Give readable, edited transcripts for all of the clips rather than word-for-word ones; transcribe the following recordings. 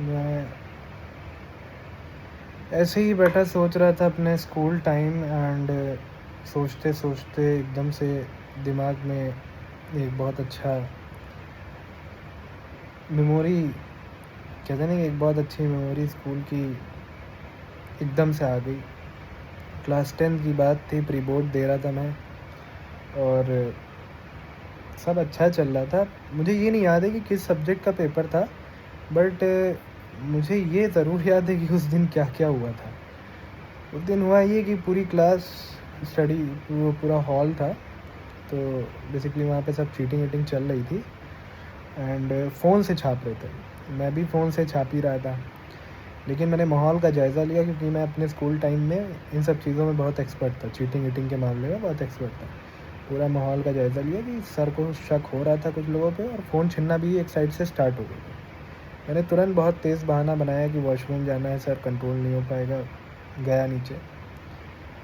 मैं ऐसे ही बैठा सोच रहा था अपने स्कूल टाइम एंड सोचते सोचते एकदम से दिमाग में एक बहुत अच्छा मेमोरी, कहते नहीं, एक बहुत अच्छी मेमोरी स्कूल की एकदम से आ गई। क्लास 10 की बात थी, प्री बोर्ड दे रहा था मैं और सब अच्छा चल रहा था। मुझे ये नहीं याद है कि किस सब्जेक्ट का पेपर था, बट मुझे ये ज़रूर याद है कि उस दिन क्या क्या हुआ था। उस दिन हुआ ये कि पूरी क्लास स्टडी, पूरा हॉल था, तो बेसिकली वहाँ पे सब चीटिंग वीटिंग चल रही थी एंड फ़ोन से छाप रहे थे। मैं भी फ़ोन से छाप ही रहा था, लेकिन मैंने माहौल का जायज़ा लिया क्योंकि मैं अपने स्कूल टाइम में इन सब चीज़ों में बहुत एक्सपर्ट था, चीटिंग वीटिंग के मामले में बहुत एक्सपर्ट था। पूरा माहौल का जायज़ा लिया कि सर को शक हो रहा था कुछ लोगों पे और फ़ोन छीनना भी एक साइड से स्टार्ट हो गई। मैंने तुरंत बहुत तेज़ बहाना बनाया कि वॉशरूम जाना है सर, कंट्रोल नहीं हो पाएगा, गया नीचे।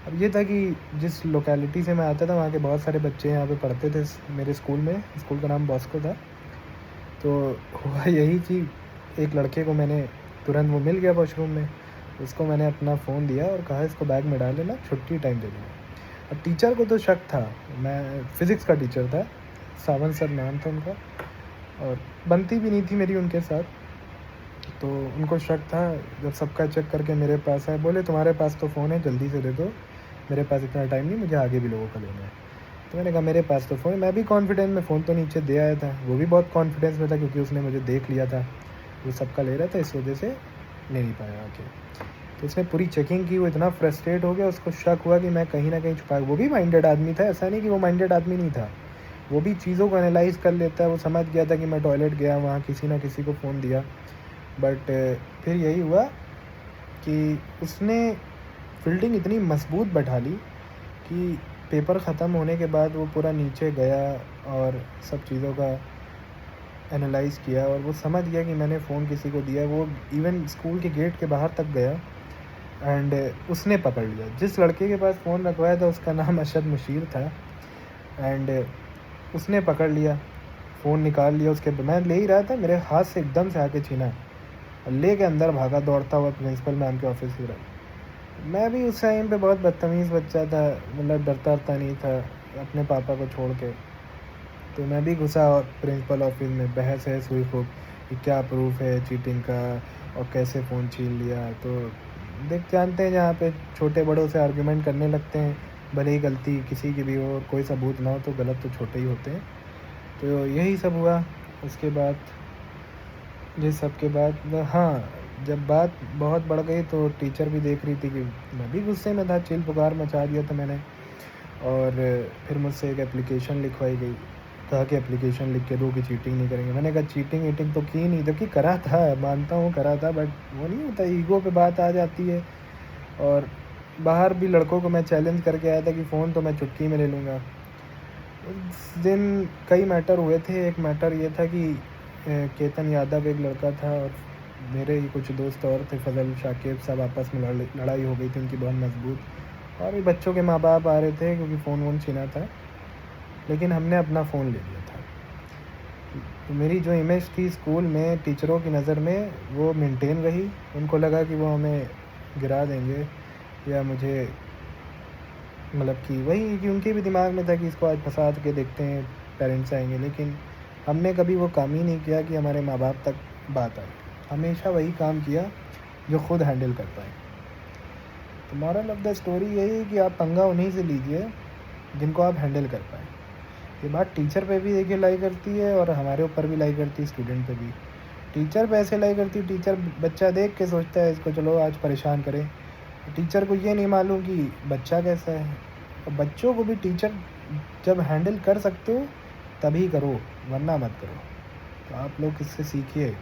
अब ये था कि जिस लोकेलिटी से मैं आता था वहाँ के बहुत सारे बच्चे यहाँ पे पढ़ते थे मेरे स्कूल में। स्कूल का नाम बॉस्को था। तो हुआ यही कि एक लड़के को मैंने तुरंत, वो मिल गया वॉशरूम में, उसको मैंने अपना फ़ोन दिया और कहा इसको बैग में डाल लेना, छुट्टी टाइम दे दूँगा। अब टीचर को तो शक था, मैं फ़िज़िक्स का टीचर था, सावंत सर नाम था उनका, और बनती भी नहीं थी मेरी उनके साथ। तो उनको शक था, जब सबका चेक करके मेरे पास आए, बोले तुम्हारे पास तो फ़ोन है, जल्दी से दे दो, मेरे पास इतना टाइम नहीं, मुझे आगे भी लोगों का लेना है। तो मैंने कहा मेरे पास तो फ़ोन है। मैं भी कॉन्फिडेंस में फ़ोन तो नीचे दे आया था, वो भी बहुत कॉन्फिडेंस में था क्योंकि उसने मुझे देख लिया था, वो सबका ले रहा था, इस वजह से ले नहीं पाया आके। तो उसने पूरी चेकिंग की, वो इतना फ्रस्ट्रेट हो गया, उसको शक हुआ कि मैं कहीं ना कहीं छुपा, वो भी माइंडेड आदमी था, ऐसा नहीं कि वो माइंडेड आदमी नहीं था, वो भी चीज़ों को एनालाइज कर लेता है। वो समझ गया था कि मैं टॉयलेट गया, वहाँ किसी ना किसी को फ़ोन दिया। बट फिर यही हुआ कि उसने फील्डिंग इतनी मजबूत बैठा ली कि पेपर ख़त्म होने के बाद वो पूरा नीचे गया और सब चीज़ों का एनालाइज़ किया और वो समझ गया कि मैंने फ़ोन किसी को दिया है। वो इवन स्कूल के गेट के बाहर तक गया एंड उसने पकड़ लिया। जिस लड़के के पास फ़ोन रखवाया था उसका नाम अशद मुशीर था एंड उसने पकड़ लिया, फ़ोन निकाल लिया। उसके मैं ले ही रहा था, मेरे हाथ से एकदम से आके छीना और ले के अंदर भागा दौड़ता हुआ प्रिंसिपल मैम के ऑफिस की तरफ। मैं भी उस टाइम पे बहुत बदतमीज़ बच्चा था, मतलब डरता वरता नहीं था अपने पापा को छोड़ के। तो मैं भी घुसा और प्रिंसिपल ऑफिस में बहस वहस हुई खूब कि क्या प्रूफ है चीटिंग का और कैसे फ़ोन छीन लिया। तो देख, जानते हैं जहाँ पे छोटे बड़ों से आर्ग्यूमेंट करने लगते हैं, भले ही गलती किसी की भी हो और कोई सबूत ना हो तो गलत तो छोटे ही होते हैं। तो यही सब हुआ। उसके बाद, जिस सब के बाद, हाँ, जब बात बहुत बढ़ गई तो टीचर भी देख रही थी कि मैं भी गुस्से में था, चील पुकार मचा दिया था मैंने। और फिर मुझसे एक एप्लीकेशन लिखवाई गई, कहा कि एप्लीकेशन लिख के दो कि चीटिंग नहीं करेंगे। मैंने कहा चीटिंग वीटिंग तो की नहीं, जबकि करा था, मानता हूँ करा था, बट वो नहीं होता, ईगो पे बात आ जाती है। और बाहर भी लड़कों को मैं चैलेंज करके आया था कि फ़ोन तो मैं चुटकी में ले लूँगा। उस दिन कई मैटर हुए थे। एक मैटर ये था कि केतन यादव एक लड़का था और मेरे ही कुछ दोस्त और थे, फजल शाकिब, सब आपस में लड़ाई हो गई थी उनकी बहुत मजबूत। और भी बच्चों के माँ बाप आ रहे थे क्योंकि फ़ोन वोन छीना था, लेकिन हमने अपना फ़ोन ले लिया था। तो मेरी जो इमेज थी स्कूल में टीचरों की नज़र में वो मेंटेन रही। उनको लगा कि वो हमें गिरा देंगे या मुझे, मतलब कि वही कि उनके भी दिमाग में था कि इसको आज फंसा के देखते हैं, पेरेंट्स आएंगे। लेकिन हमने कभी वो काम ही नहीं किया कि हमारे माँ बाप तक बात आए। हमेशा वही काम किया जो खुद हैंडल कर पाए। तो मॉरल ऑफ द स्टोरी यही है कि आप पंगा उन्हीं से लीजिए जिनको आप हैंडल कर पाएँ। ये बात टीचर पे भी देखिए लाई करती है और हमारे ऊपर भी लाई करती है, स्टूडेंट पे भी। टीचर पे ऐसे लाई करती है, टीचर बच्चा देख के सोचता है इसको चलो आज परेशान करें। टीचर को ये नहीं मालूम कि बच्चा कैसा है। और बच्चों को भी टीचर जब हैंडल कर सकते हो तभी करो, वरना मत करो। तो आप लोग इससे सीखिए।